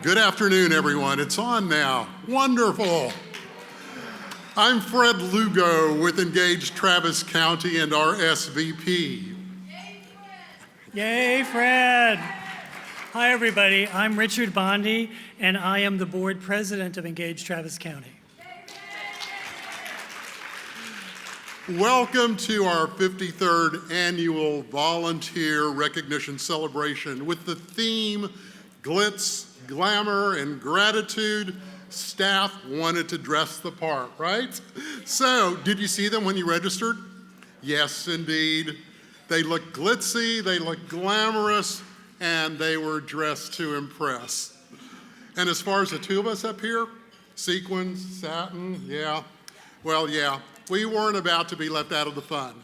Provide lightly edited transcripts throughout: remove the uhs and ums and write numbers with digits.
Good afternoon, everyone. It's on now. Wonderful. I'm Fred Lugo with Engage Travis County and our SVP. Yay, Fred. Hi, everybody. I'm Richard Bondi, and I am the board president of Engage Travis County. Welcome to our 53rd annual volunteer recognition celebration with the theme Glitz, Glamour, and Gratitude. Staff wanted to dress the part, right? So, did you see them when you registered? Yes, indeed. They look glitzy, they look glamorous, and they were dressed to impress. And as far as the two of us up here, sequins, satin, yeah. Well, yeah, we weren't about to be left out of the fun.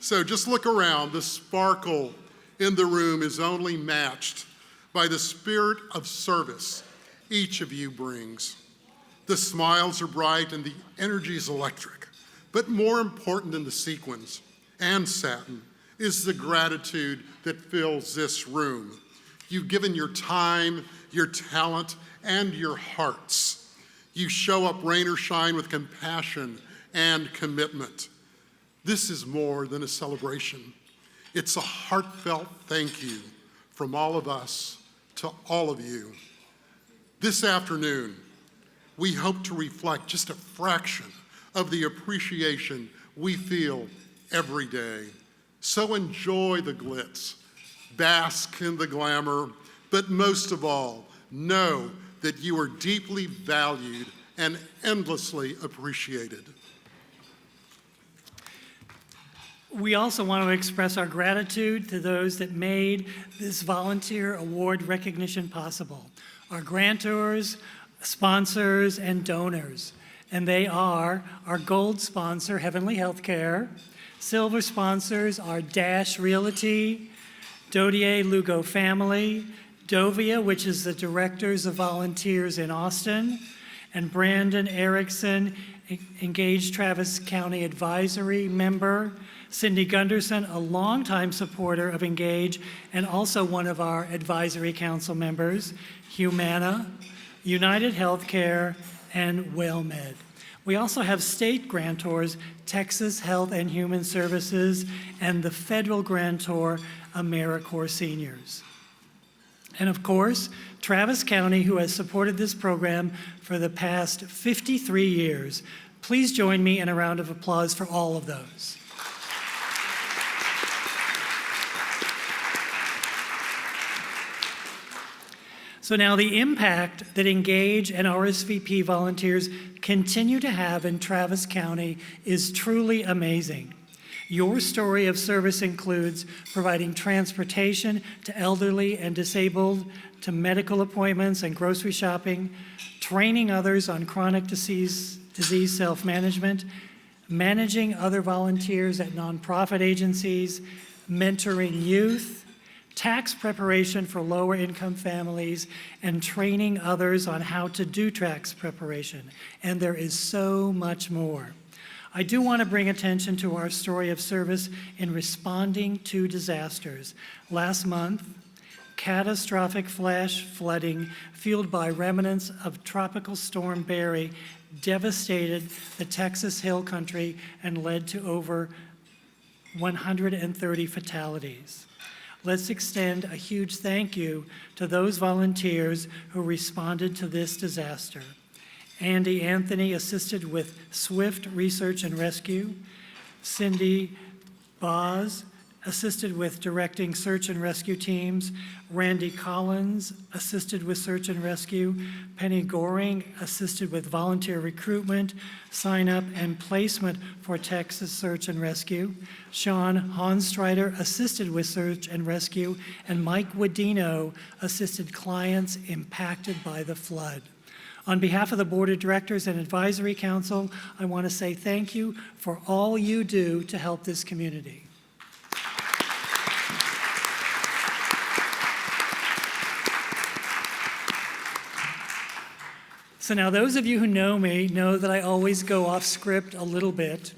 So just look around. The sparkle in the room is only matched by the spirit of service each of you brings. The smiles are bright and the energy is electric. But more important than the sequins and satin is the gratitude that fills this room. You've given your time, your talent, and your hearts. You show up rain or shine with compassion and commitment. This is more than a celebration. It's a heartfelt thank you from all of us to all of you. This afternoon, we hope to reflect just a fraction of the appreciation we feel every day. So enjoy the glitz, bask in the glamour, but most of all, know that you are deeply valued and endlessly appreciated. We also want to express our gratitude to those that made this volunteer award recognition possible. Our grantors, sponsors, and donors. And they are our gold sponsor, Heavenly Healthcare. Silver sponsors are Dash Realty, Dodier Lugo Family, Dovia, which is the Directors of Volunteers in Austin, and Brandon Erickson, Engage Travis County Advisory member, Cindy Gunderson, a longtime supporter of Engage and also one of our advisory council members, Humana, United Healthcare, and WellMed. We also have state grantors, Texas Health and Human Services, and the federal grantor, AmeriCorps Seniors. And of course, Travis County, who has supported this program for the past 53 years. Please join me in a round of applause for all of those. So now the impact that Engage and RSVP volunteers continue to have in Travis County is truly amazing. Your story of service includes providing transportation to elderly and disabled, to medical appointments and grocery shopping, training others on chronic disease self-management, managing other volunteers at nonprofit agencies, mentoring youth, tax preparation for lower income families, and training others on how to do tax preparation. And there is so much more. I do want to bring attention to our story of service in responding to disasters. Last month, catastrophic flash flooding fueled by remnants of Tropical Storm Barry devastated the Texas Hill Country and led to over 130 fatalities. Let's extend a huge thank you to those volunteers who responded to this disaster. Andy Anthony assisted with swift research and rescue. Cindy Boz assisted with directing search and rescue teams. Randy Collins assisted with search and rescue. Penny Goring assisted with volunteer recruitment, sign up, and placement for Texas Search and Rescue. Sean Honstrider assisted with search and rescue, and Mike Wadino assisted clients impacted by the flood. On behalf of the Board of Directors and Advisory Council, I want to say thank you for all you do to help this community. So now those of you who know me know that I always go off script a little bit.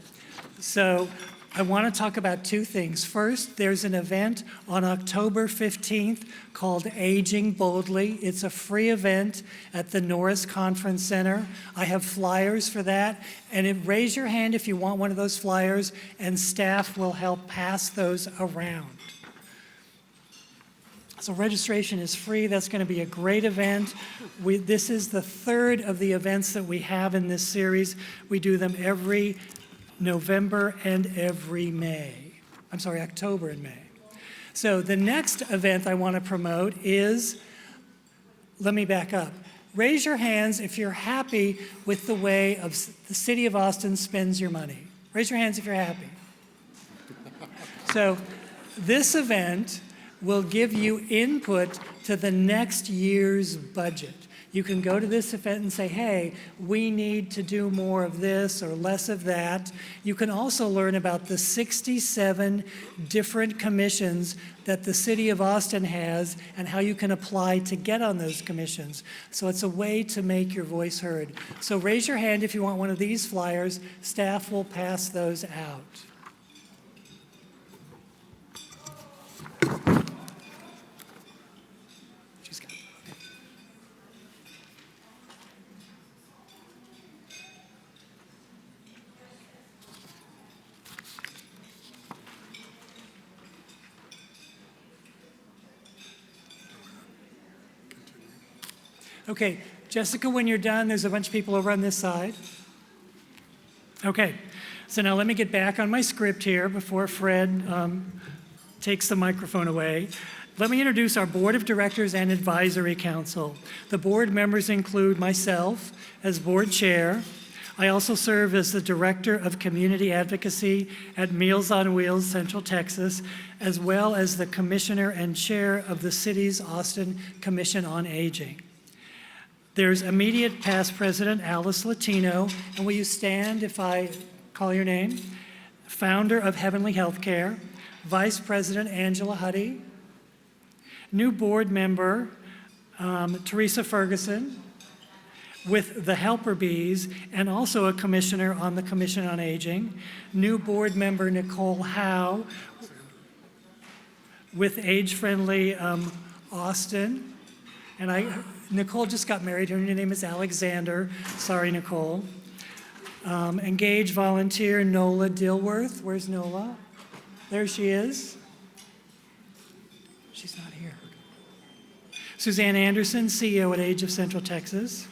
So I want to talk about two things. First, there's an event on October 15th called Aging Boldly. It's a free event at the Norris Conference Center. I have flyers for that. And raise your hand if you want one of those flyers, and staff will help pass those around. So registration is free. That's going to be a great event. This is the third of the events that we have in this series. We do them every November and every May. I'm sorry, October and May. So the next event I want to promote is, let me back up. Raise your hands if you're happy with the way the City of Austin spends your money. Raise your hands if you're happy. So this event will give you input to the next year's budget. You can go to this event and say, hey, we need to do more of this or less of that. You can also learn about the 67 different commissions that the City of Austin has and how you can apply to get on those commissions. So it's a way to make your voice heard. So raise your hand if you want one of these flyers. Staff will pass those out. Okay, Jessica, when you're done, there's a bunch of people over on this side. Okay, so now let me get back on my script here before Fred takes the microphone away. Let me introduce our Board of Directors and Advisory Council. The board members include myself as board chair. I also serve as the Director of Community Advocacy at Meals on Wheels Central Texas, as well as the Commissioner and Chair of the city's Austin Commission on Aging. There's immediate past president Alice Latino, and will you stand if I call your name? Founder of Heavenly Healthcare, Vice President Angela Huddy, new board member Teresa Ferguson with the Helper Bees, and also a commissioner on the Commission on Aging, new board member Nicole Howe with Age Friendly Austin, and Nicole just got married. Her new name is Alexander. Sorry, Nicole. Engaged volunteer Nola Dilworth. Where's Nola? There she is. She's not here. Suzanne Anderson, CEO at Age of Central Texas.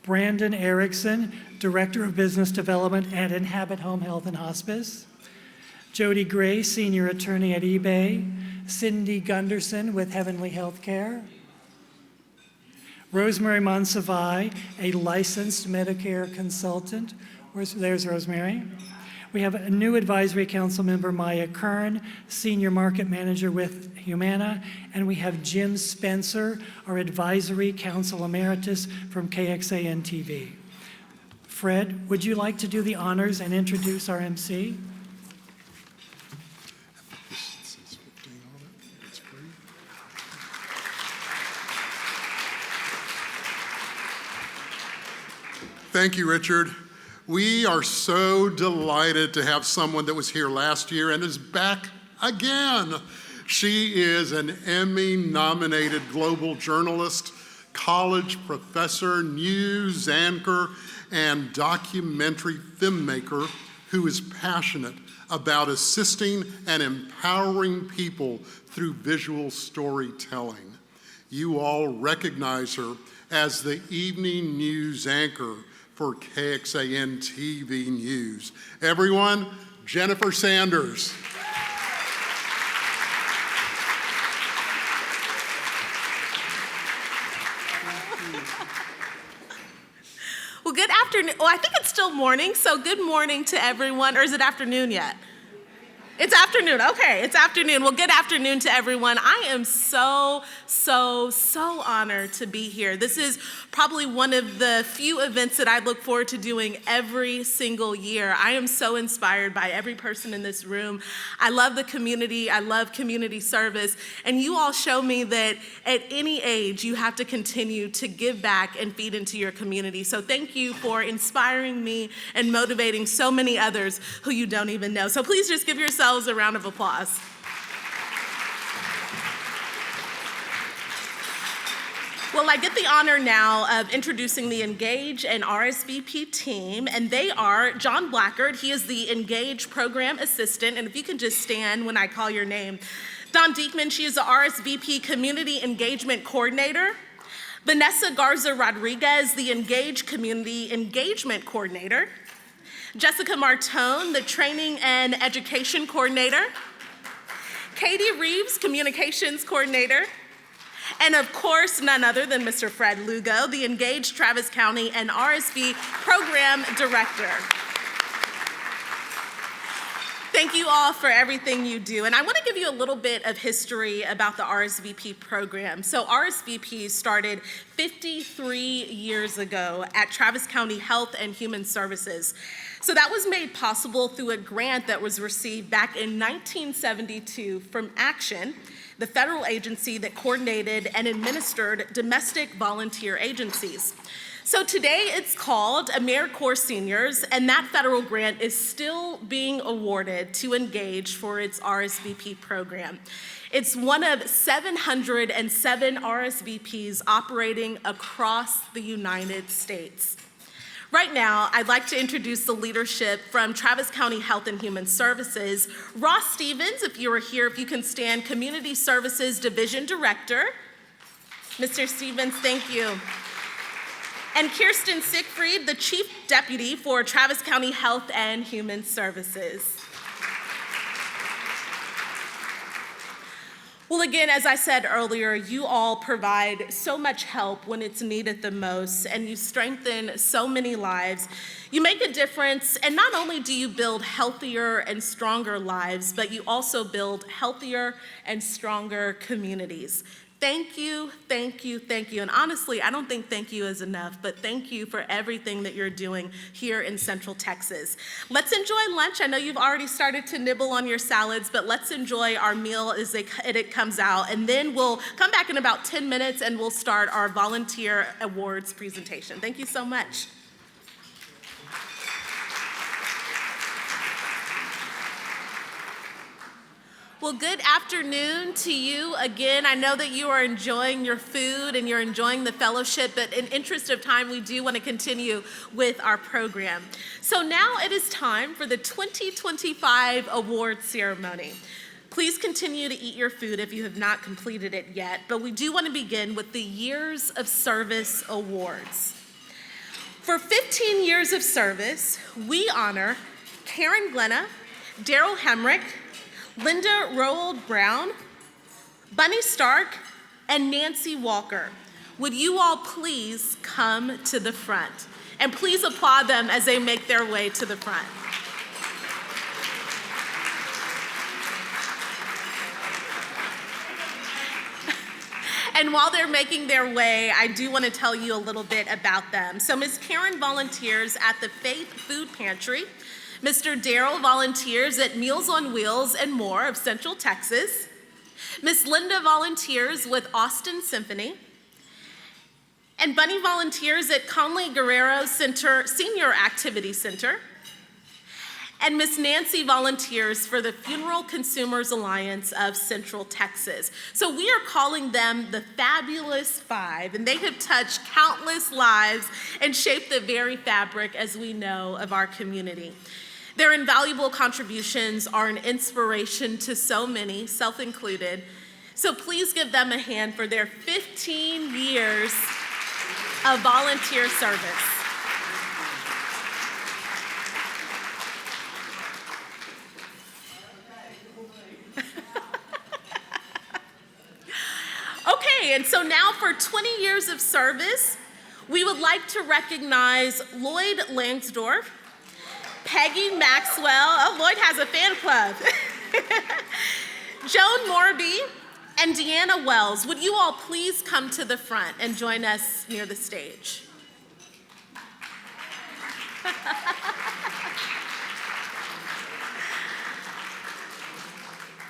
Brandon Erickson, Director of Business Development at Inhabit Home Health and Hospice. Jody Gray, Senior Attorney at eBay. Cindy Gunderson with Heavenly Healthcare. Rosemary Monsivai, a licensed Medicare consultant. There's Rosemary. We have a new advisory council member, Maya Kern, senior market manager with Humana. And we have Jim Spencer, our advisory council emeritus from KXAN TV. Fred, would you like to do the honors and introduce our MC? Thank you, Richard. We are so delighted to have someone that was here last year and is back again. She is an Emmy-nominated global journalist, college professor, news anchor, and documentary filmmaker who is passionate about assisting and empowering people through visual storytelling. You all recognize her as the evening news anchor for KXAN TV News. Everyone, Jennifer Sanders. Well, good afternoon. Well, I think it's still morning, so good morning to everyone. Or is it afternoon yet? It's afternoon. Okay, it's afternoon. Well, good afternoon to everyone. I am so honored to be here. This is probably one of the few events that I look forward to doing every single year. I am so inspired by every person in this room. I love the community. I love community service. And you all show me that at any age, you have to continue to give back and feed into your community. So thank you for inspiring me and motivating so many others who you don't even know. So please just give yourselves a round of applause. Well, I get the honor now of introducing the Engage and RSVP team, and they are John Blackard. He is the Engage Program Assistant, and if you can just stand when I call your name. Dawn Diekman, she is the RSVP Community Engagement Coordinator. Vanessa Garza Rodriguez, the Engage Community Engagement Coordinator. Jessica Martone, the Training and Education Coordinator. Katie Reeves, Communications Coordinator. And of course, none other than Mr. Fred Lugo, the Engage Travis County and RSV Program Director. Thank you all for everything you do. And I want to give you a little bit of history about the RSVP program. So RSVP started 53 years ago at Travis County Health and Human Services. So that was made possible through a grant that was received back in 1972 from Action, the federal agency that coordinated and administered domestic volunteer agencies. So today it's called AmeriCorps Seniors, and that federal grant is still being awarded to Engage for its RSVP program. It's one of 707 RSVPs operating across the United States. Right now, I'd like to introduce the leadership from Travis County Health and Human Services. Ross Stevens, if you are here, if you can stand, Community Services Division Director. Mr. Stevens, thank you. And Kirsten Siegfried, the Chief Deputy for Travis County Health and Human Services. Well, again, as I said earlier, you all provide so much help when it's needed the most, and you strengthen so many lives. You make a difference, and not only do you build healthier and stronger lives, but you also build healthier and stronger communities. Thank you, thank you, thank you. And honestly, I don't think thank you is enough, but thank you for everything that you're doing here in Central Texas. Let's enjoy lunch. I know you've already started to nibble on your salads, but let's enjoy our meal as it comes out. And then we'll come back in about 10 minutes and we'll start our volunteer awards presentation. Thank you so much. Well, good afternoon to you again. I know that you are enjoying your food and you're enjoying the fellowship, but in interest of time, we do want to continue with our program. So now it is time for the 2025 award ceremony. Please continue to eat your food if you have not completed it yet, but we do want to begin with the Years of Service Awards. For 15 years of service, we honor Karen Glenna, Daryl Hemrick, Linda Roald Brown, Bunny Stark, and Nancy Walker. Would you all please come to the front? And please applaud them as they make their way to the front. And while they're making their way, I do want to tell you a little bit about them. So Ms. Karen volunteers at the Faith Food Pantry. Mr. Daryl volunteers at Meals on Wheels and More of Central Texas. Miss Linda volunteers with Austin Symphony. And Bunny volunteers at Conley Guerrero Center Senior Activity Center. And Miss Nancy volunteers for the Funeral Consumers Alliance of Central Texas. So we are calling them the Fabulous Five, and they have touched countless lives and shaped the very fabric, as we know, of our community. Their invaluable contributions are an inspiration to so many, self included. So please give them a hand for their 15 years of volunteer service. Okay, and so now for 20 years of service, we would like to recognize Lloyd Langsdorf, Peggy Maxwell. Oh, Lloyd has a fan club. Joan Morby and Deanna Wells, would you all please come to the front and join us near the stage?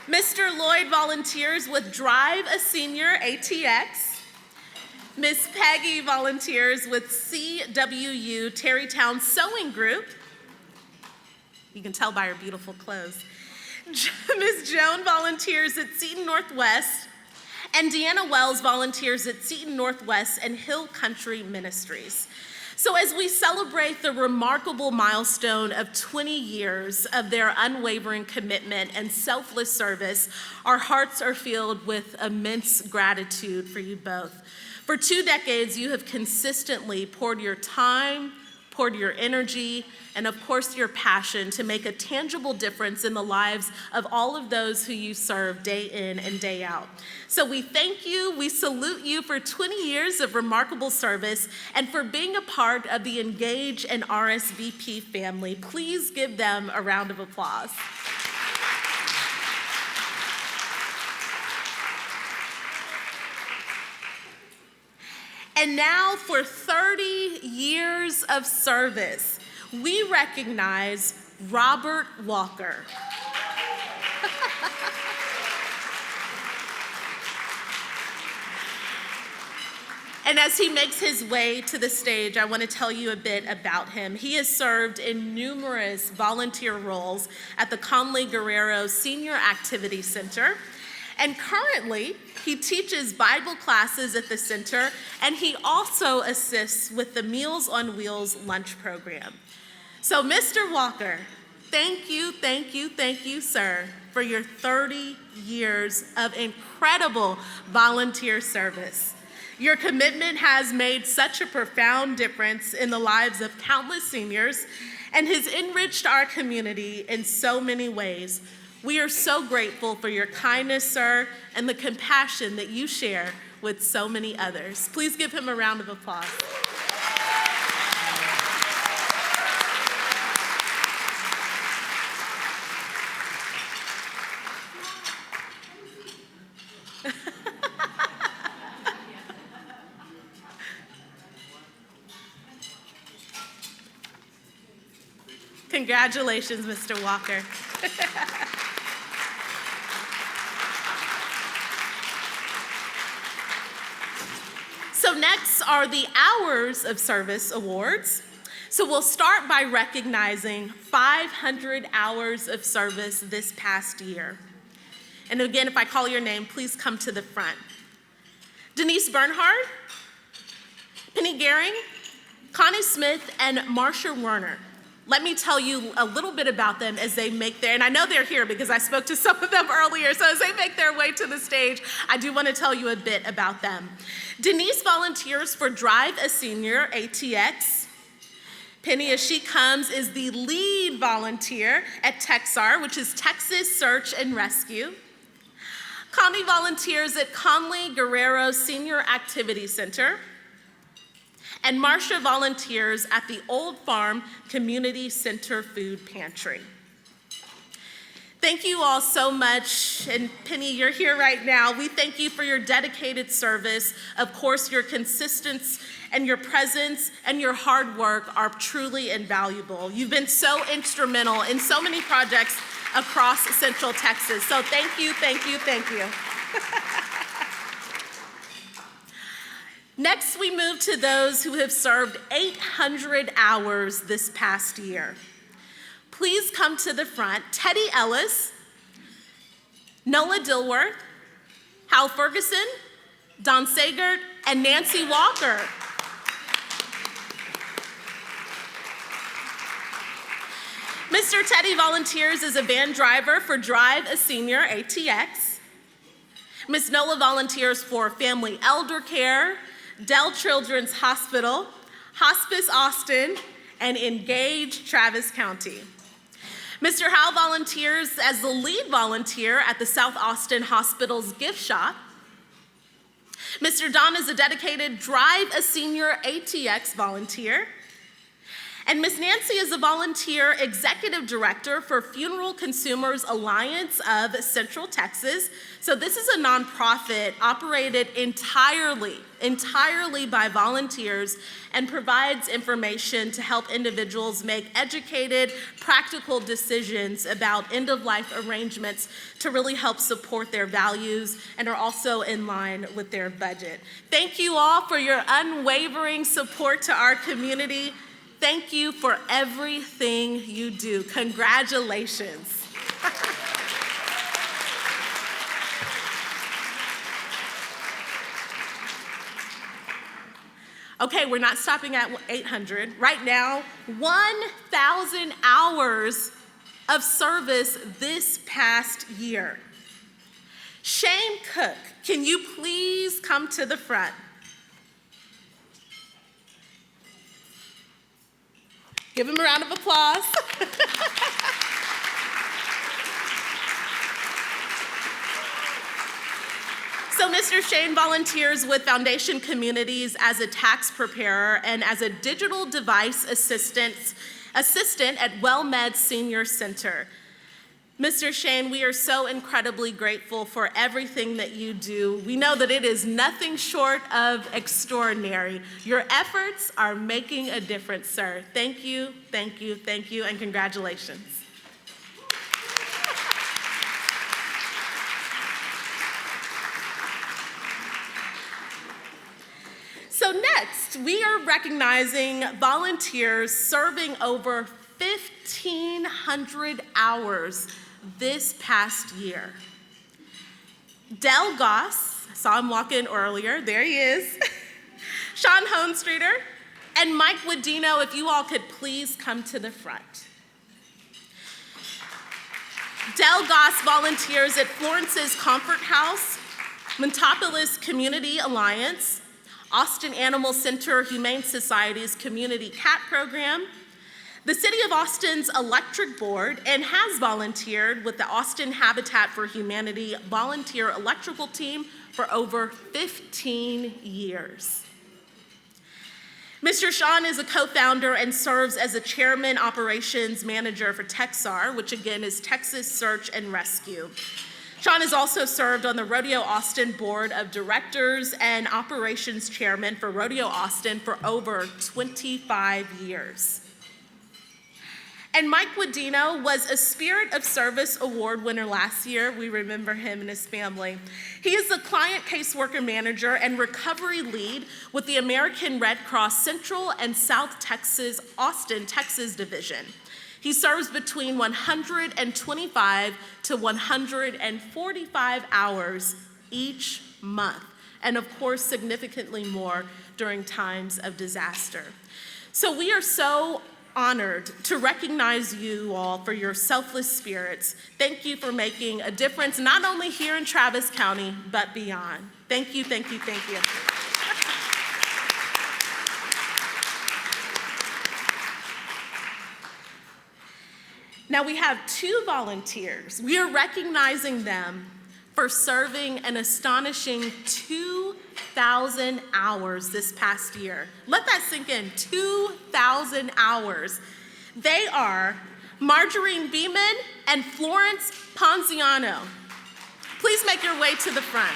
Mr. Lloyd volunteers with Drive a Senior ATX. Miss Peggy volunteers with CWU Terrytown Sewing Group. You can tell by her beautiful clothes. Miss Joan volunteers at Seton Northwest, and Deanna Wells volunteers at Seton Northwest and Hill Country Ministries. So as we celebrate the remarkable milestone of 20 years of their unwavering commitment and selfless service, our hearts are filled with immense gratitude for you both. For 2 decades, you have consistently poured your time, poured your energy, and of course your passion to make a tangible difference in the lives of all of those who you serve day in and day out. So we thank you, we salute you for 20 years of remarkable service and for being a part of the Engage and RSVP family. Please give them a round of applause. And now for 30 years of service, we recognize Robert Walker. And as he makes his way to the stage, I want to tell you a bit about him. He has served in numerous volunteer roles at the Conley Guerrero Senior Activity Center. And currently, he teaches Bible classes at the center, and he also assists with the Meals on Wheels lunch program. So, Mr. Walker, thank you, sir, for your 30 years of incredible volunteer service. Your commitment has made such a profound difference in the lives of countless seniors and has enriched our community in so many ways. We are so grateful for your kindness, sir, and the compassion that you share with so many others. Please give him a round of applause. Congratulations, Mr. Walker. So next are the Hours of Service Awards. So we'll start by recognizing 500 hours of service this past year. And again, if I call your name, please come to the front. Denise Bernhard, Penny Gehring, Connie Smith, and Marcia Werner. Let me tell you a little bit about them as they make their, and I know they're here because I spoke to some of them earlier, so as they make their way to the stage, I do want to tell you a bit about them. Denise volunteers for Drive a Senior ATX. Penny, as she comes, is the lead volunteer at TXR, which is Texas Search and Rescue. Connie volunteers at Conley Guerrero Senior Activity Center. And Marcia volunteers at the Old Farm Community Center Food Pantry. Thank you all so much, and Penny, you're here right now. We thank you for your dedicated service. Of course, your consistency and your presence and your hard work are truly invaluable. You've been so instrumental in so many projects across Central Texas, so thank you. Next, we move to those who have served 800 hours this past year. Please come to the front. Teddy Ellis, Noah Dilworth, Hal Ferguson, Don Sagert, and Nancy Walker. Mr. Teddy volunteers as a van driver for Drive a Senior ATX. Ms. Nola volunteers for Family Elder Care, Dell Children's Hospital, Hospice Austin, and Engage Travis County. Mr. Howell volunteers as the lead volunteer at the South Austin Hospital's gift shop. Mr. Don is a dedicated Drive a Senior ATX volunteer. And Miss Nancy is a volunteer executive director for Funeral Consumers Alliance of Central Texas. So this is a nonprofit operated entirely by volunteers and provides information to help individuals make educated, practical decisions about end-of-life arrangements to really help support their values and are also in line with their budget. Thank you all for your unwavering support to our community. Thank you for everything you do. Congratulations. Okay, we're not stopping at 800. Right now, 1,000 hours of service this past year. Shane Cook, can you please come to the front? Give him a round of applause. So Mr. Shane volunteers with Foundation Communities as a tax preparer and as a digital device assistant at WellMed Senior Center. Mr. Shane, we are so incredibly grateful for everything that you do. We know that it is nothing short of extraordinary. Your efforts are making a difference, sir. Thank you, thank you, thank you, and congratulations. So next, we are recognizing volunteers serving over 1,500 hours this past year. Del Goss, I saw him walk in earlier, there he is. Sean Honestreeter and Mike Wadino, if you all could please come to the front. Del Goss volunteers at Florence's Comfort House, Montopolis Community Alliance, Austin Animal Center Humane Society's Community Cat Program, the City of Austin's Electric Board, and has volunteered with the Austin Habitat for Humanity volunteer electrical team for over 15 years. Mr. Sean is a co-founder and serves as a chairman operations manager for TXR, which again is Texas Search and Rescue. Sean has also served on the Rodeo Austin Board of Directors and operations chairman for Rodeo Austin for over 25 years. And Mike Wadino was a Spirit of Service Award winner last year. We remember him and his family. He is the client caseworker manager and recovery lead with the American Red Cross Central and South Texas, Austin, Texas division. He serves between 125 to 145 hours each month, and of course, significantly more during times of disaster. So we are so honored to recognize you all for your selfless spirits. Thank you for making a difference, not only here in Travis County, but beyond. Thank you, thank you, thank you. Now we have 2 volunteers. We are recognizing them for serving an astonishing 2,000 hours this past year. Let that sink in, 2,000 hours. They are Margarine Beeman and Florence Ponziano. Please make your way to the front.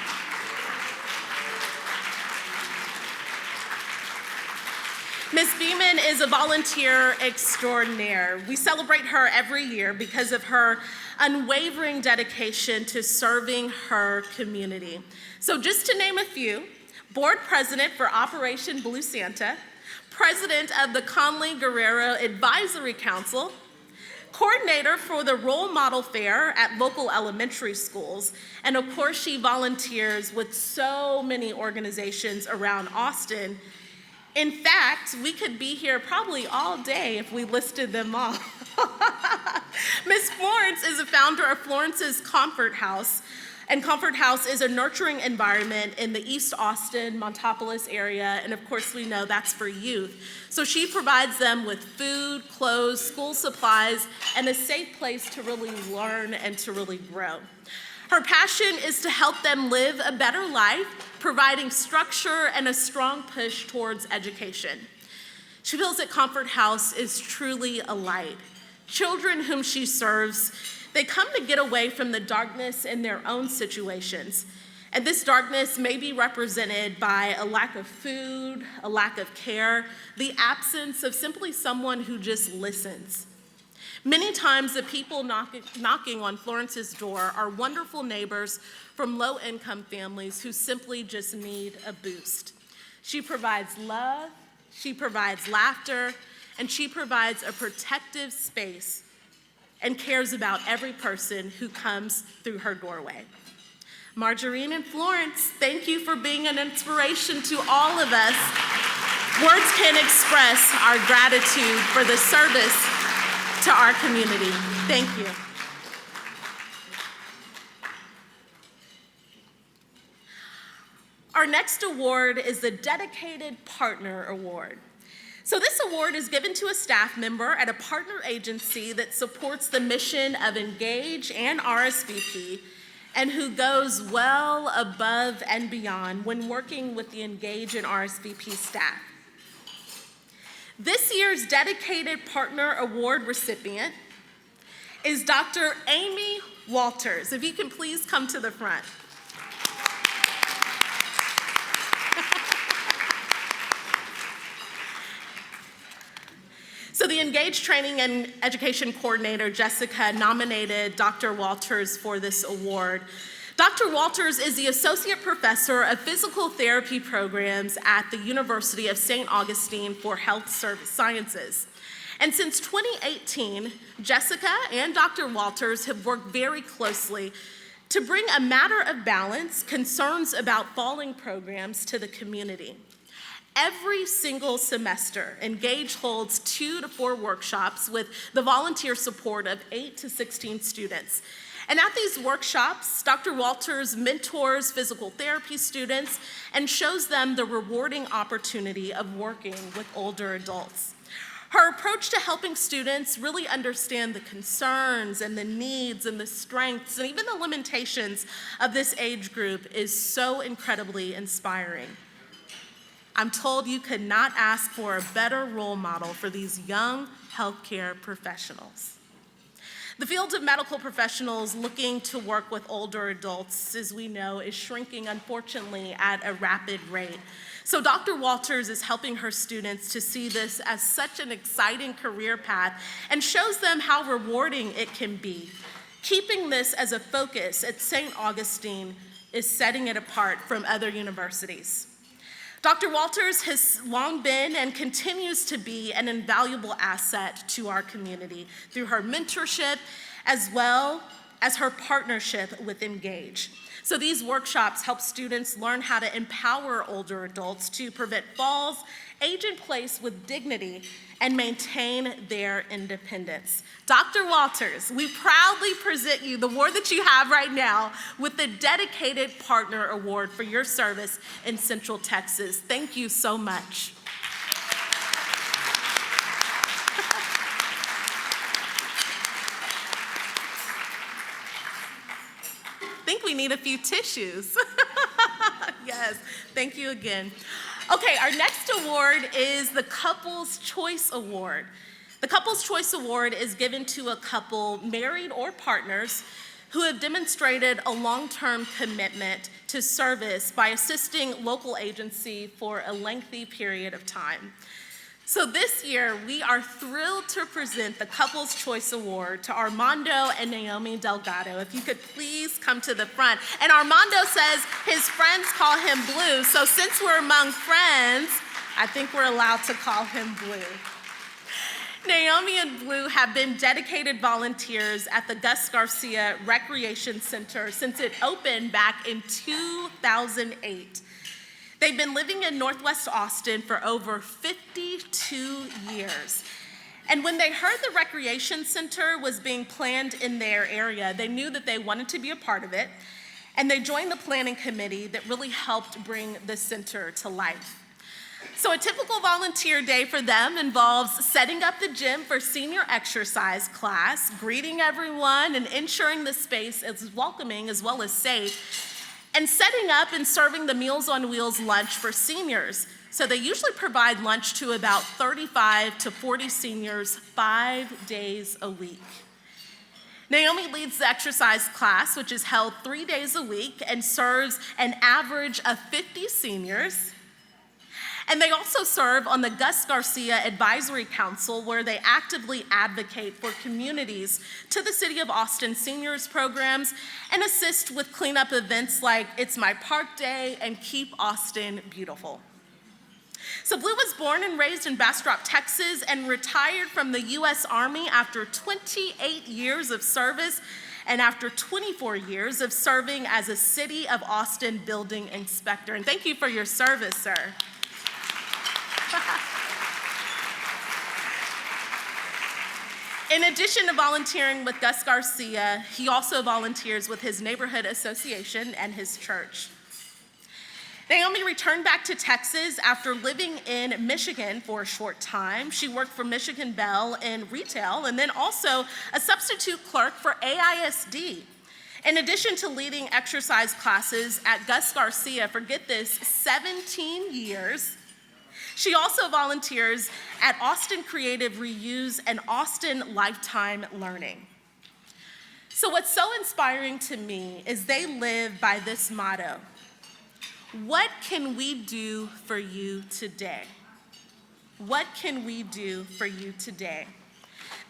Ms. Beeman is a volunteer extraordinaire. We celebrate her every year because of her unwavering dedication to serving her community. So just to name a few, board president for Operation Blue Santa, president of the Conley Guerrero Advisory Council, coordinator for the Role Model Fair at local elementary schools, and of course she volunteers with so many organizations around Austin. In fact, we could be here probably all day if we listed them all. Ms. Florence is a founder of Florence's Comfort House, and Comfort House is a nurturing environment in the East Austin, Montopolis area, and of course we know that's for youth. So she provides them with food, clothes, school supplies, and a safe place to really learn and to really grow. Her passion is to help them live a better life, providing structure and a strong push towards education. She feels that Comfort House is truly a light. Children whom she serves, they come to get away from the darkness in their own situations. And this darkness may be represented by a lack of food, a lack of care, the absence of simply someone who just listens. Many times the people knocking on Florence's door are wonderful neighbors from low-income families who simply just need a boost. She provides love, she provides laughter, and she provides a protective space and cares about every person who comes through her doorway. Marjorie and Florence, thank you for being an inspiration to all of us. Words can't express our gratitude for the service to our community. Thank you. Our next award is the Dedicated Partner Award. So this award is given to a staff member at a partner agency that supports the mission of Engage and RSVP and who goes well above and beyond when working with the Engage and RSVP staff. This year's Dedicated Partner Award recipient is Dr. Amy Walters. If you can please come to the front. So the Engage Training and Education Coordinator, Jessica, nominated Dr. Walters for this award. Dr. Walters is the Associate Professor of Physical Therapy Programs at the University of St. Augustine for Health Sciences. And since 2018, Jessica and Dr. Walters have worked very closely to bring a matter of balance, concerns about falling programs to the community. Every single semester, Engage holds 2 to 4 workshops with the volunteer support of 8 to 16 students. And at these workshops, Dr. Walters mentors physical therapy students and shows them the rewarding opportunity of working with older adults. Her approach to helping students really understand the concerns and the needs and the strengths and even the limitations of this age group is so incredibly inspiring. I'm told you could not ask for a better role model for these young healthcare professionals. The field of medical professionals looking to work with older adults, as we know, is shrinking, unfortunately, at a rapid rate. So Dr. Walters is helping her students to see this as such an exciting career path and shows them how rewarding it can be. Keeping this as a focus at St. Augustine is setting it apart from other universities. Dr. Walters has long been and continues to be an invaluable asset to our community through her mentorship as well as her partnership with Engage. So these workshops help students learn how to empower older adults to prevent falls, age in place with dignity, and maintain their independence. Dr. Walters, we proudly present you the award that you have right now with the Dedicated Partner Award for your service in Central Texas. Thank you so much. I think we need a few tissues. Yes, thank you again. Okay, our next award is the Couples Choice Award. The Couples Choice Award is given to a couple, married or partners, who have demonstrated a long-term commitment to service by assisting local agency for a lengthy period of time. So this year, we are thrilled to present the Couples Choice Award to Armando and Naomi Delgado. If you could please come to the front. And Armando says his friends call him Blue, so since we're among friends, I think we're allowed to call him Blue. Naomi and Blue have been dedicated volunteers at the Gus Garcia Recreation Center since it opened back in 2008. They've been living in Northwest Austin for over 52 years. And when they heard the recreation center was being planned in their area, they knew that they wanted to be a part of it, and they joined the planning committee that really helped bring the center to life. So a typical volunteer day for them involves setting up the gym for senior exercise class, greeting everyone, and ensuring the space is welcoming as well as safe, and setting up and serving the Meals on Wheels lunch for seniors So they usually provide lunch to about 35 to 40 seniors 5 days a week. Naomi leads the exercise class, which is held 3 days a week and serves an average of 50 seniors. And they also serve on the Gus Garcia Advisory Council, where they actively advocate for communities to the City of Austin seniors programs and assist with cleanup events like It's My Park Day and Keep Austin Beautiful. So Blue was born and raised in Bastrop, Texas, and retired from the U.S. Army after 28 years of service and after 24 years of serving as a City of Austin building inspector. And thank you for your service, sir. In addition to volunteering with Gus Garcia, he also volunteers with his neighborhood association and his church. Naomi returned back to Texas after living in Michigan for a short time. She worked for Michigan Bell in retail and then also a substitute clerk for AISD. In addition to leading exercise classes at Gus Garcia for, get this, 17 years, she also volunteers at Austin Creative Reuse and Austin Lifetime Learning. So what's so inspiring to me is they live by this motto: what can we do for you today? What can we do for you today?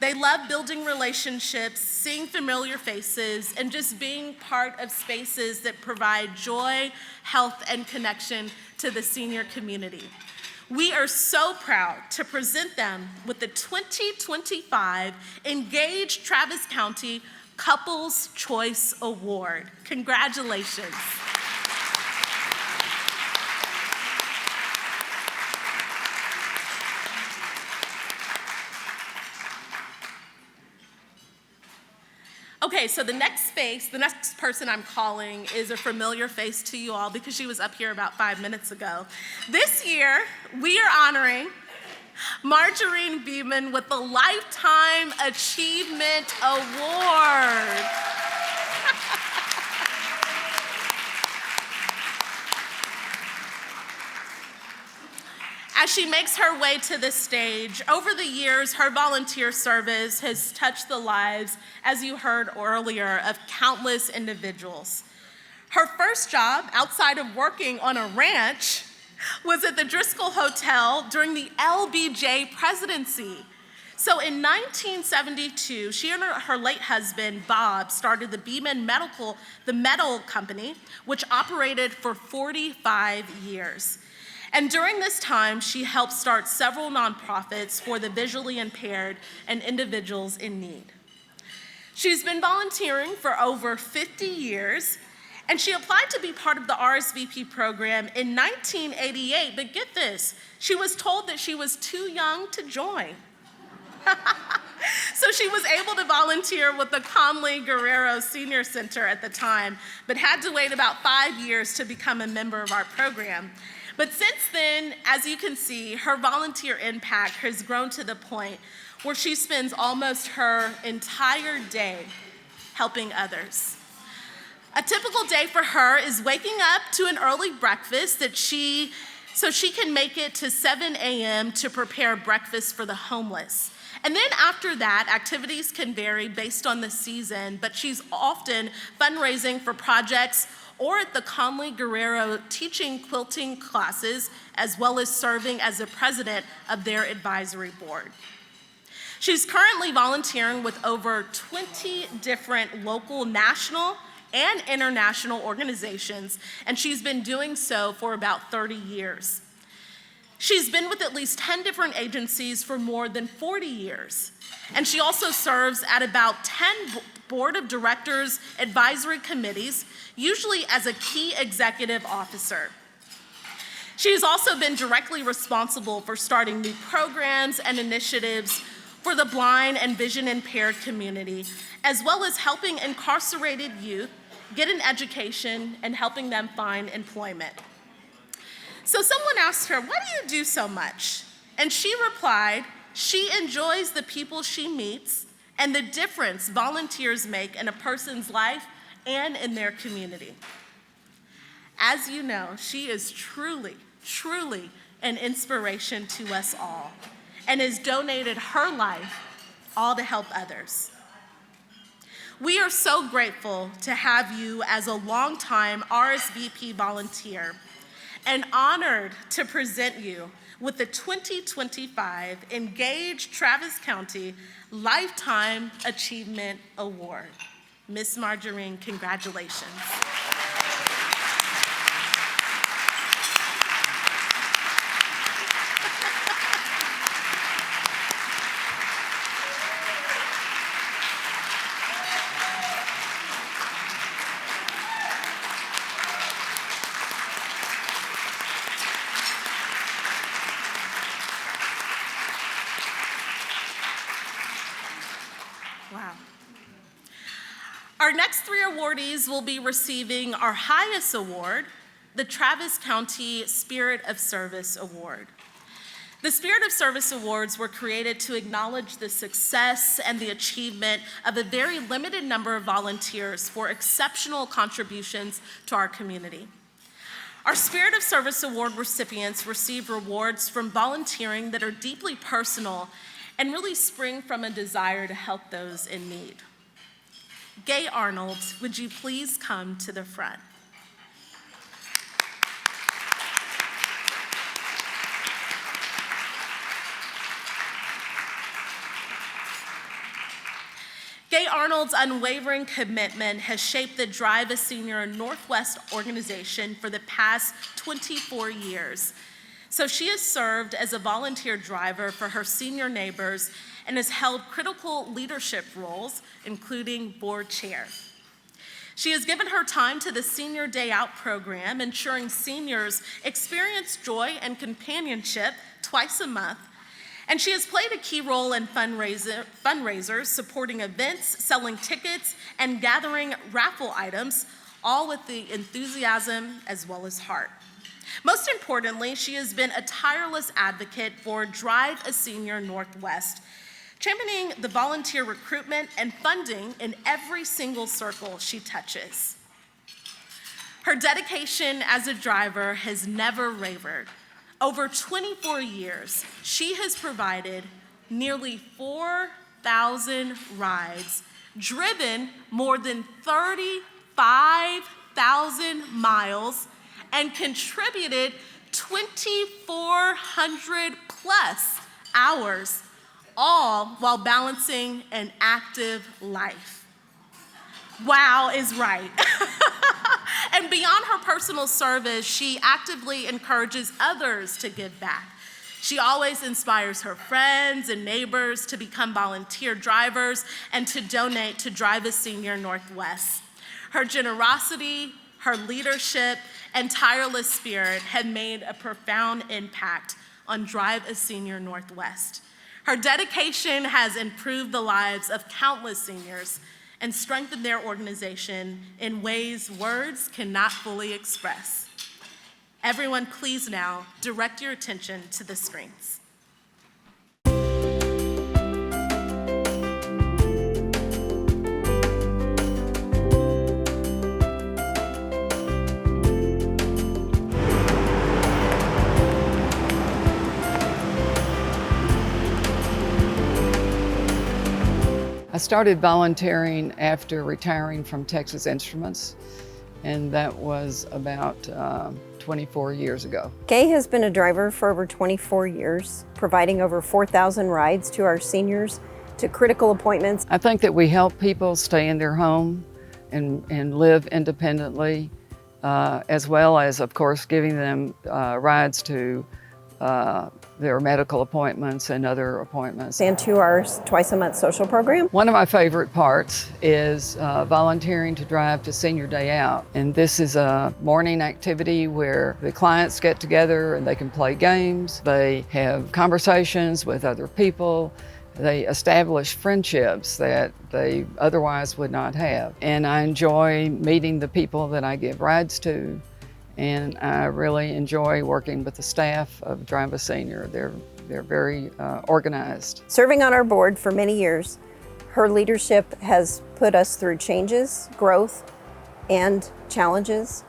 They love building relationships, seeing familiar faces, and just being part of spaces that provide joy, health, and connection to the senior community. We are so proud to present them with the 2025 Engage Travis County Couples Choice Award. Congratulations. Okay, so the next person I'm calling is a familiar face to you all because she was up here about 5 minutes ago. This year, we are honoring Marjorie Beeman with the Lifetime Achievement Award. As she makes her way to the stage, over the years, her volunteer service has touched the lives, as you heard earlier, of countless individuals. Her first job, outside of working on a ranch, was at the Driscoll Hotel during the LBJ presidency. So in 1972, she and her late husband, Bob, started the Beeman Metal Company, which operated for 45 years. And during this time, she helped start several nonprofits for the visually impaired and individuals in need. She's been volunteering for over 50 years, and she applied to be part of the RSVP program in 1988, but get this, she was told that she was too young to join. So she was able to volunteer with the Conley Guerrero Senior Center at the time, but had to wait about 5 years to become a member of our program. But since then, as you can see, her volunteer impact has grown to the point where she spends almost her entire day helping others. A typical day for her is waking up to an early breakfast so she can make it to 7 a.m. to prepare breakfast for the homeless. And then after that, activities can vary based on the season, but she's often fundraising for projects or at the Conley Guerrero teaching quilting classes, as well as serving as the president of their advisory board. She's currently volunteering with over 20 different local, national, and international organizations, and she's been doing so for about 30 years. She's been with at least 10 different agencies for more than 40 years, and she also serves at about 10 board of directors advisory committees, usually as a key executive officer. She has also been directly responsible for starting new programs and initiatives for the blind and vision impaired community, as well as helping incarcerated youth get an education and helping them find employment. So someone asked her, "Why do you do so much?" And she replied, she enjoys the people she meets and the difference volunteers make in a person's life and in their community. As you know, she is truly, truly and inspiration to us all, and has donated her life all to help others. We are so grateful to have you as a longtime RSVP volunteer and honored to present you with the 2025 Engage Travis County Lifetime Achievement Award. Miss Margarine, congratulations. Wow. Our next three awardees will be receiving our highest award, the Travis County Spirit of Service Award. The Spirit of Service Awards were created to acknowledge the success and the achievement of a very limited number of volunteers for exceptional contributions to our community. Our Spirit of Service Award recipients receive rewards from volunteering that are deeply personal and really spring from a desire to help those in need. Gay Arnold, would you please come to the front? Gay Arnold's unwavering commitment has shaped the Drive a Senior Northwest organization for the past 24 years. So she has served as a volunteer driver for her senior neighbors and has held critical leadership roles, including board chair. She has given her time to the Senior Day Out program, ensuring seniors experience joy and companionship twice a month. And she has played a key role in fundraisers, supporting events, selling tickets, and gathering raffle items, all with the enthusiasm as well as heart. Most importantly, she has been a tireless advocate for Drive a Senior Northwest, championing the volunteer recruitment and funding in every single circle she touches. Her dedication as a driver has never wavered. Over 24 years, she has provided nearly 4,000 rides, driven more than 35,000 miles, and contributed 2,400 plus hours, all while balancing an active life. Wow is right. And beyond her personal service, she actively encourages others to give back. She always inspires her friends and neighbors to become volunteer drivers and to donate to Drive a Senior Northwest. Her generosity, her leadership, and tireless spirit have made a profound impact on Drive a Senior Northwest. Her dedication has improved the lives of countless seniors and strengthened their organization in ways words cannot fully express. Everyone, please now direct your attention to the screens. I started volunteering after retiring from Texas Instruments, and that was about 24 years ago. Gay has been a driver for over 24 years, providing over 4,000 rides to our seniors to critical appointments. I think that we help people stay in their home and live independently, as well as, of course, giving them rides to their medical appointments and other appointments. And to our twice-a-month social program. One of my favorite parts is volunteering to Drive to Senior Day Out. And this is a morning activity where the clients get together and they can play games, they have conversations with other people, they establish friendships that they otherwise would not have. And I enjoy meeting the people that I give rides to. And I really enjoy working with the staff of Drive a Senior. They're very organized. Serving on our board for many years, her leadership has put us through changes, growth, and challenges.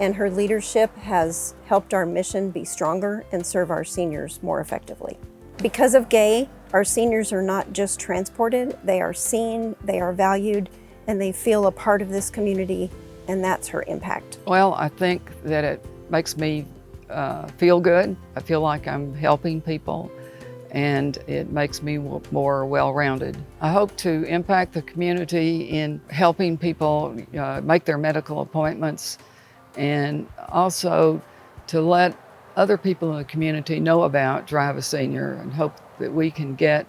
and her leadership has helped our mission be stronger and serve our seniors more effectively. Because of Gay, our seniors are not just transported, they are seen, they are valued, and they feel a part of this community, and that's her impact. Well, I think that it makes me feel good. I feel like I'm helping people, and it makes me more well-rounded. I hope to impact the community in helping people make their medical appointments, and also to let other people in the community know about Drive a Senior, and hope that we can get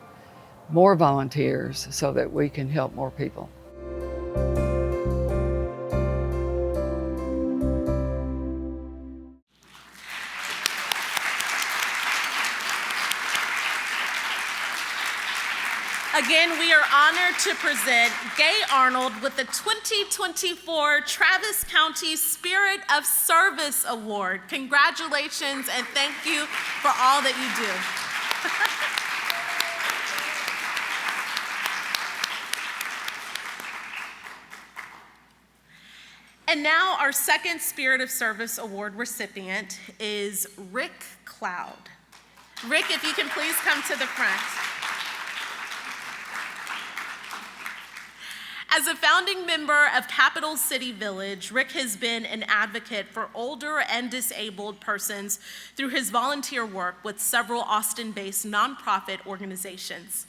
more volunteers so that we can help more people. Again, we are honored to present Gay Arnold with the 2024 Travis County Spirit of Service Award. Congratulations and thank you for all that you do. And now our second Spirit of Service Award recipient is Rick Cloud. Rick, if you can please come to the front. As a founding member of Capital City Village, Rick has been an advocate for older and disabled persons through his volunteer work with several Austin-based nonprofit organizations.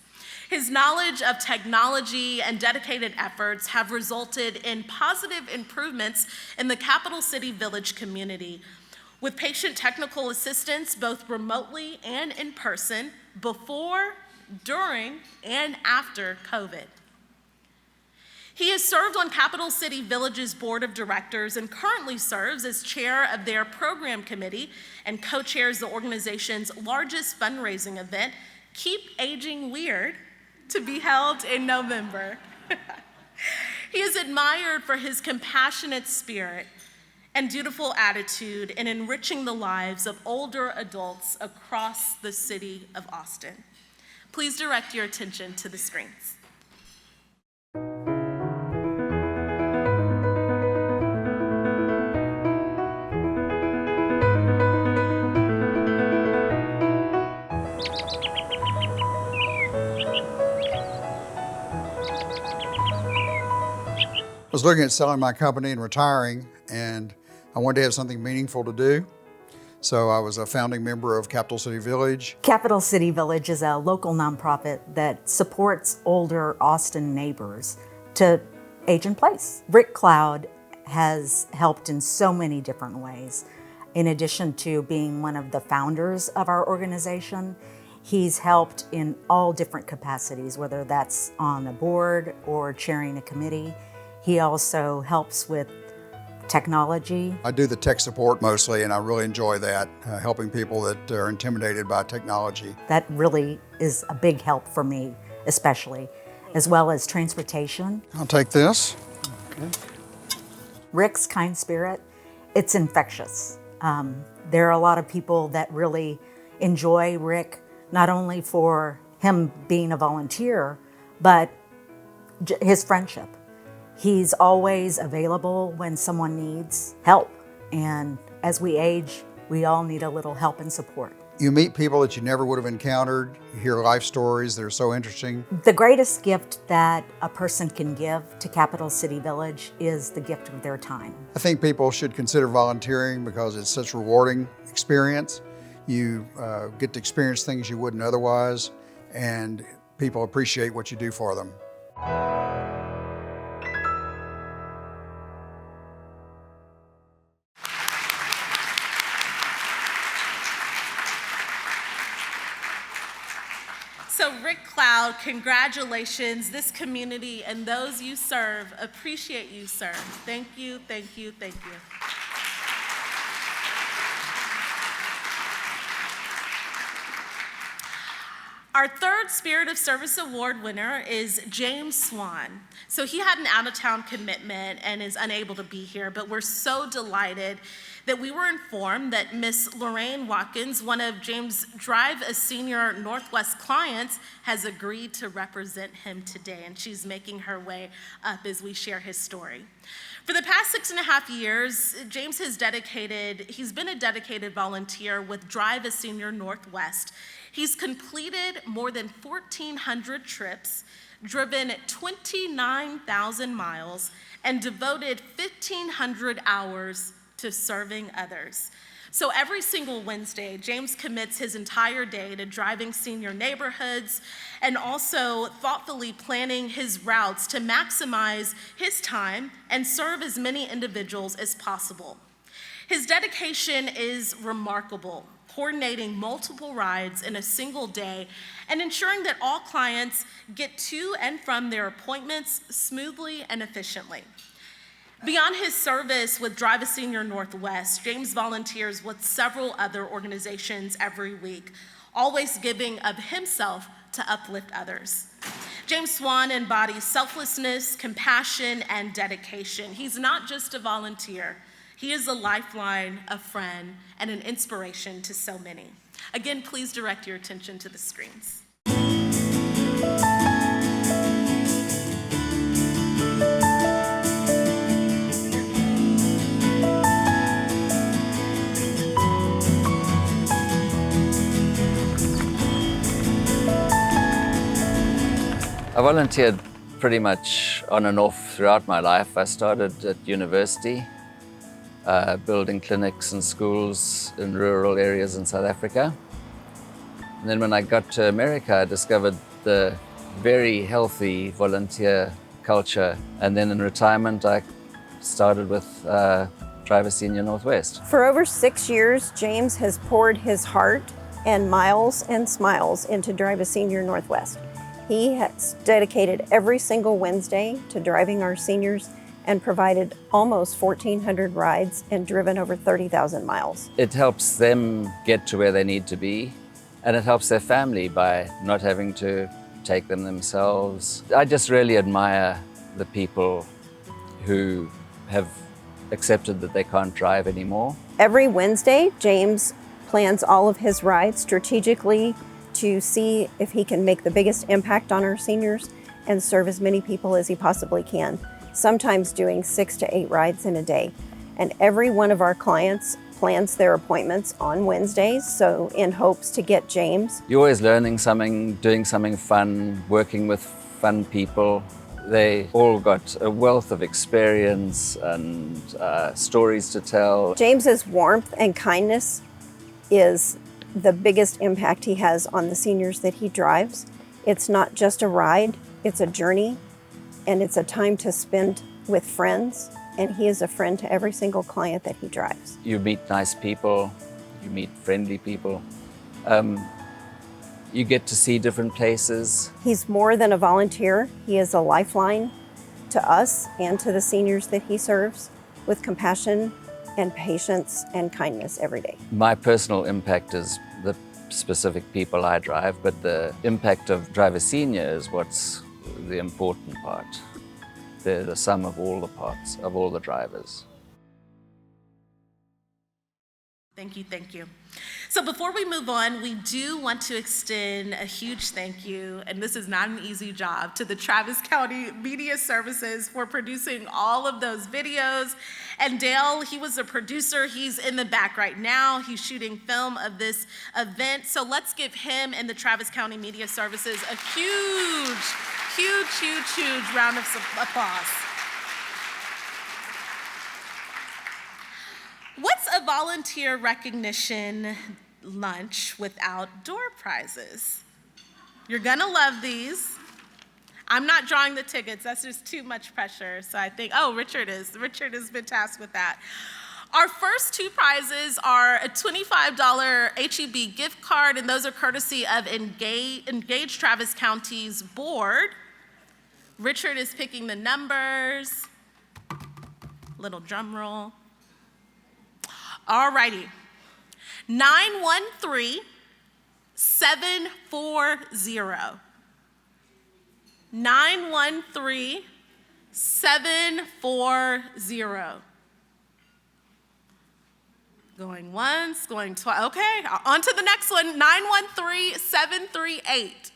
His knowledge of technology and dedicated efforts have resulted in positive improvements in the Capital City Village community, with patient technical assistance both remotely and in person before, during, and after COVID. He has served on Capital City Village's board of directors and currently serves as chair of their program committee and co-chairs the organization's largest fundraising event, Keep Aging Weird, to be held in November. He is admired for his compassionate spirit and dutiful attitude in enriching the lives of older adults across the city of Austin. Please direct your attention to the screens. I was looking at selling my company and retiring, and I wanted to have something meaningful to do. So I was a founding member of Capital City Village. Capital City Village is a local nonprofit that supports older Austin neighbors to age in place. Rick Cloud has helped in so many different ways. In addition to being one of the founders of our organization, he's helped in all different capacities, whether that's on a board or chairing a committee. He also helps with technology. I do the tech support mostly, and I really enjoy that, helping people that are intimidated by technology. That really is a big help for me, especially, as well as transportation. I'll take this. Okay. Rick's kind spirit, it's infectious. There are a lot of people that really enjoy Rick, not only for him being a volunteer, but his friendship. He's always available when someone needs help. And as we age, we all need a little help and support. You meet people that you never would have encountered. You hear life stories that are so interesting. The greatest gift that a person can give to Capital City Village is the gift of their time. I think people should consider volunteering because it's such a rewarding experience. You get to experience things you wouldn't otherwise, and people appreciate what you do for them. So Rick Cloud, congratulations. This community and those you serve appreciate you, sir. Thank you, thank you, thank you. Our third Spirit of Service Award winner is James Swan. So he had an out-of-town commitment and is unable to be here, but we're so delighted that we were informed that Miss Lorraine Watkins, one of James Drive a Senior Northwest clients, has agreed to represent him today, and she's making her way up as we share his story. For the past 6.5 years, James he's been a dedicated volunteer with Drive a Senior Northwest. He's completed more than 1,400 trips, driven 29,000 miles, and devoted 1,500 hours to serving others. So every single Wednesday, James commits his entire day to driving senior neighborhoods and also thoughtfully planning his routes to maximize his time and serve as many individuals as possible. His dedication is remarkable, coordinating multiple rides in a single day and ensuring that all clients get to and from their appointments smoothly and efficiently. Beyond his service with Drive a Senior Northwest, James volunteers with several other organizations every week, always giving of himself to uplift others. James Swan embodies selflessness, compassion, and dedication. He's not just a volunteer. He is a lifeline, a friend, and an inspiration to so many. Again, please direct your attention to the screens. I volunteered pretty much on and off throughout my life. I started at university, building clinics and schools in rural areas in South Africa. And then when I got to America, I discovered the very healthy volunteer culture. And then in retirement, I started with Drive a Senior Northwest. For over 6 years, James has poured his heart and miles and smiles into Drive a Senior Northwest. He has dedicated every single Wednesday to driving our seniors and provided almost 1,400 rides and driven over 30,000 miles. It helps them get to where they need to be, and it helps their family by not having to take them themselves. I just really admire the people who have accepted that they can't drive anymore. Every Wednesday, James plans all of his rides strategically to see if he can make the biggest impact on our seniors and serve as many people as he possibly can, sometimes doing 6 to 8 rides in a day. And every one of our clients plans their appointments on Wednesdays, so in hopes to get James. You're always learning something, doing something fun, working with fun people. They all got a wealth of experience and stories to tell. James's warmth and kindness is the biggest impact he has on the seniors that he drives. It's not just a ride, it's a journey, and it's a time to spend with friends, and he is a friend to every single client that he drives. You meet nice people, you meet friendly people. You get to see different places. He's more than a volunteer. He is a lifeline to us and to the seniors that he serves with compassion and patience and kindness every day. My personal impact is the specific people I drive, but the impact of Drive a Senior is what's the important part. They're the sum of all the parts, of all the drivers. Thank you, thank you. So before we move on, we do want to extend a huge thank you, and this is not an easy job, to the Travis County Media Services for producing all of those videos. And Dale, he was a producer. He's in the back right now. He's shooting film of this event. So let's give him and the Travis County Media Services a huge, huge, huge, huge round of applause. What's a volunteer recognition lunch without door prizes? You're gonna love these. I'm not drawing the tickets, that's just too much pressure. So I think, oh, Richard has been tasked with that. Our first 2 prizes are a $25 HEB gift card, and those are courtesy of Engage Travis County's board. Richard is picking the numbers. Little drum roll. All righty. 913-740. 913-740. Going once, going twice. Okay, on to the next one, 913738.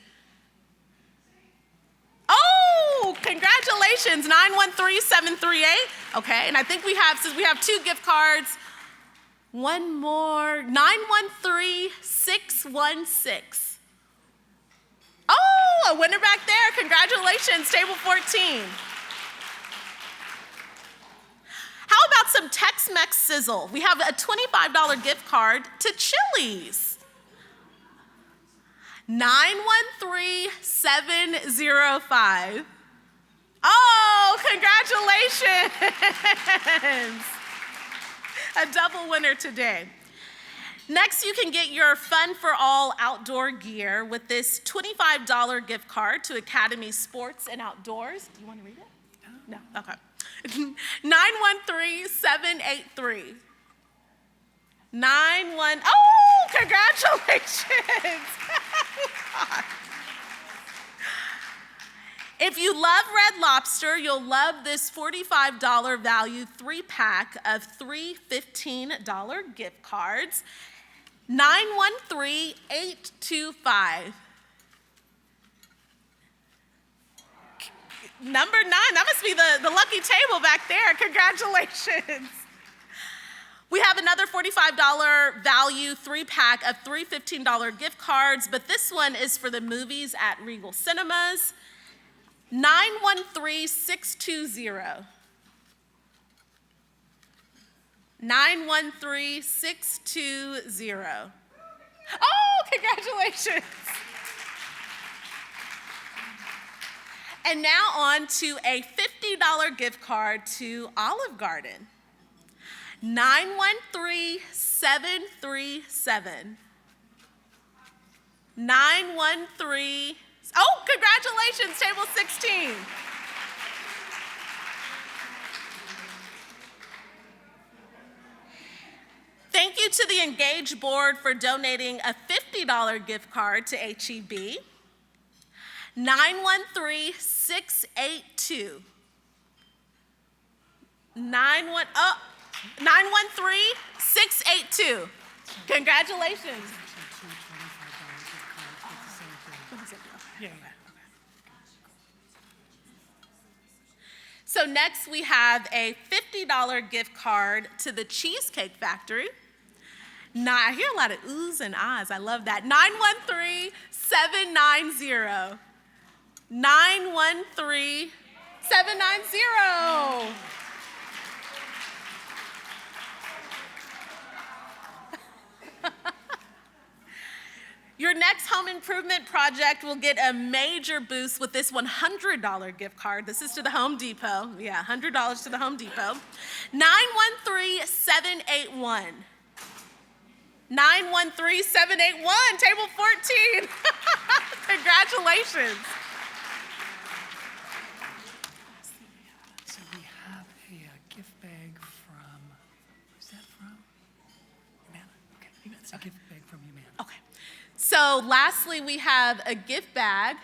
Oh, congratulations, 913738. Okay, and I think since we have 2 gift cards, one more, 913616. Oh, a winner back there. Congratulations, table 14. How about some Tex-Mex sizzle? We have a $25 gift card to Chili's. 913705. Oh, congratulations. A double winner today. Next, you can get your Fun for All outdoor gear with this $25 gift card to Academy Sports and Outdoors. Do you want to read it? No? Okay. 913783. Oh, congratulations. If you love Red Lobster, you'll love this $45 value 3-pack of 3 $15 gift cards. 913825. Number 9, that must be the lucky table back there. Congratulations. We have another $45 value 3-pack of 3 $15 gift cards, but this one is for the movies at Regal Cinemas. 913620. 913620. Oh, congratulations. And now on to a $50 gift card to Olive Garden. 913737. 913. Oh, congratulations, table 16. Thank you to the Engage board for donating a $50 gift card to HEB. 913682. 913682. Congratulations. Yeah. So next we have a $50 gift card to the Cheesecake Factory. I hear a lot of oohs and ahs. I love that. 913790. 913790. Your next home improvement project will get a major boost with this $100 gift card. This is to the Home Depot. Yeah, $100 to the Home Depot. 913781. 913781, table 14. Congratulations. So we have a gift bag from, who's that from? Humana. Okay, it's a gift bag from Humana. Okay. So lastly, we have a gift bag.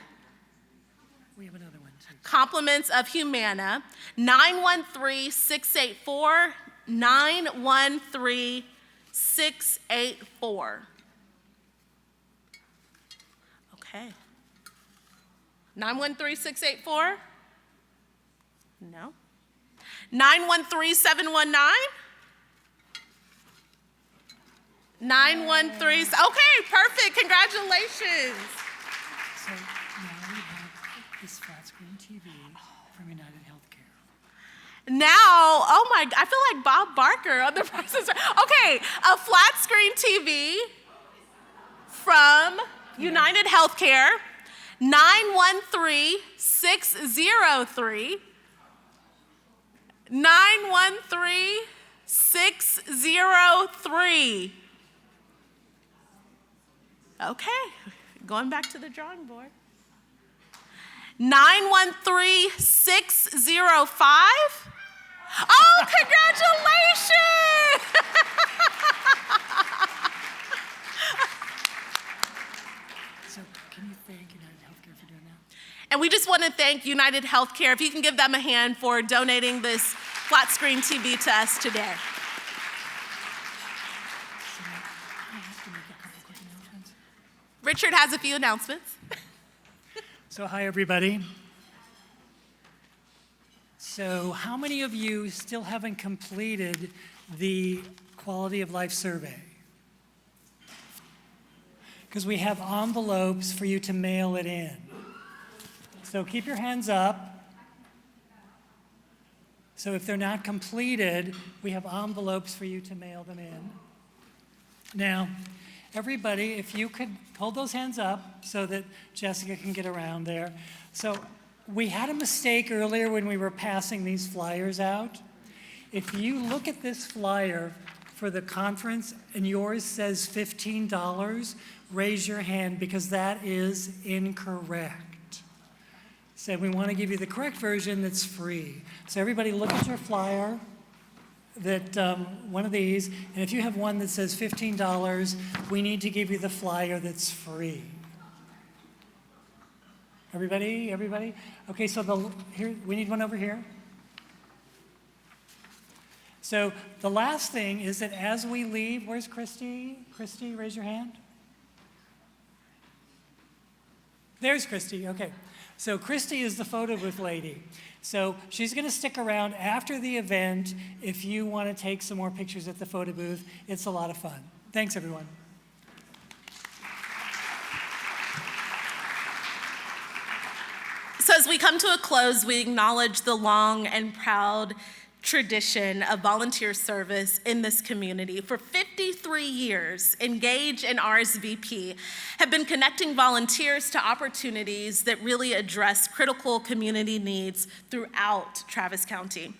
We have another one too. Compliments of Humana. 913684. 913684. Okay. 913684? No. 913719? 913. Okay, perfect. Congratulations. So now we have this flat screen TV from United Healthcare. Now, oh my, I feel like Bob Barker on The Price is Right. Okay, a flat screen TV from United Healthcare, 913603. 913603. Okay, going back to the drawing board. 913605. Oh, congratulations! So can you thank United Healthcare for doing that? And we just want to thank United Healthcare. If you can give them a hand for donating this flat screen TV to us today. I have to make a couple quick announcements. Richard has a few announcements. So hi, everybody. So how many of you still haven't completed the quality of life survey? Because we have envelopes for you to mail it in. So keep your hands up. So if they're not completed, we have envelopes for you to mail them in. Now, everybody, if you could hold those hands up so that Jessica can get around there. So we had a mistake earlier when we were passing these flyers out. If you look at this flyer for the conference and yours says $15, raise your hand because that is incorrect. So we want to give you the correct version that's free. So everybody look at your flyer, that one of these, and if you have one that says $15, we need to give you the flyer that's free. Everybody? Okay, so here we need one over here. So the last thing is that as we leave, where's Christy? Christy, raise your hand. There's Christy, okay. So Christy is the photo booth lady. So she's gonna stick around after the event if you wanna take some more pictures at the photo booth. It's a lot of fun. Thanks, everyone. So as we come to a close, we acknowledge the long and proud tradition of volunteer service in this community. For 53 years, Engage and RSVP have been connecting volunteers to opportunities that really address critical community needs throughout Travis County.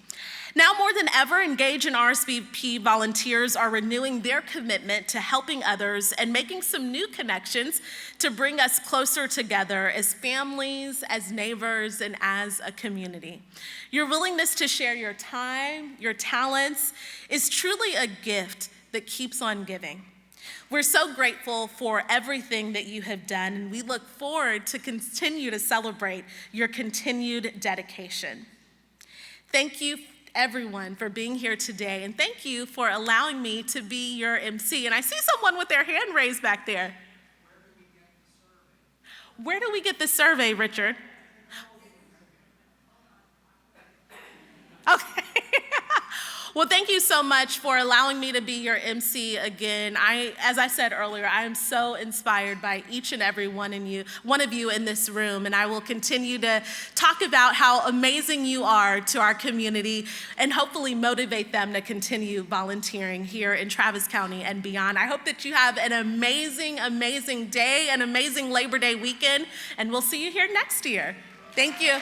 Now more than ever, Engage and RSVP volunteers are renewing their commitment to helping others and making some new connections to bring us closer together as families, as neighbors, and as a community. Your willingness to share your time, your talents, is truly a gift that keeps on giving. We're so grateful for everything that you have done, and we look forward to continue to celebrate your continued dedication. Thank you, everyone, for being here today, and thank you for allowing me to be your MC. And I see someone with their hand raised back there. Where do we get the survey, Richard? Okay. Well, thank you so much for allowing me to be your MC again. As I said earlier, I am so inspired by each and every one of you in this room, and I will continue to talk about how amazing you are to our community and hopefully motivate them to continue volunteering here in Travis County and beyond. I hope that you have an amazing, amazing day, an amazing Labor Day weekend, and we'll see you here next year. Thank you.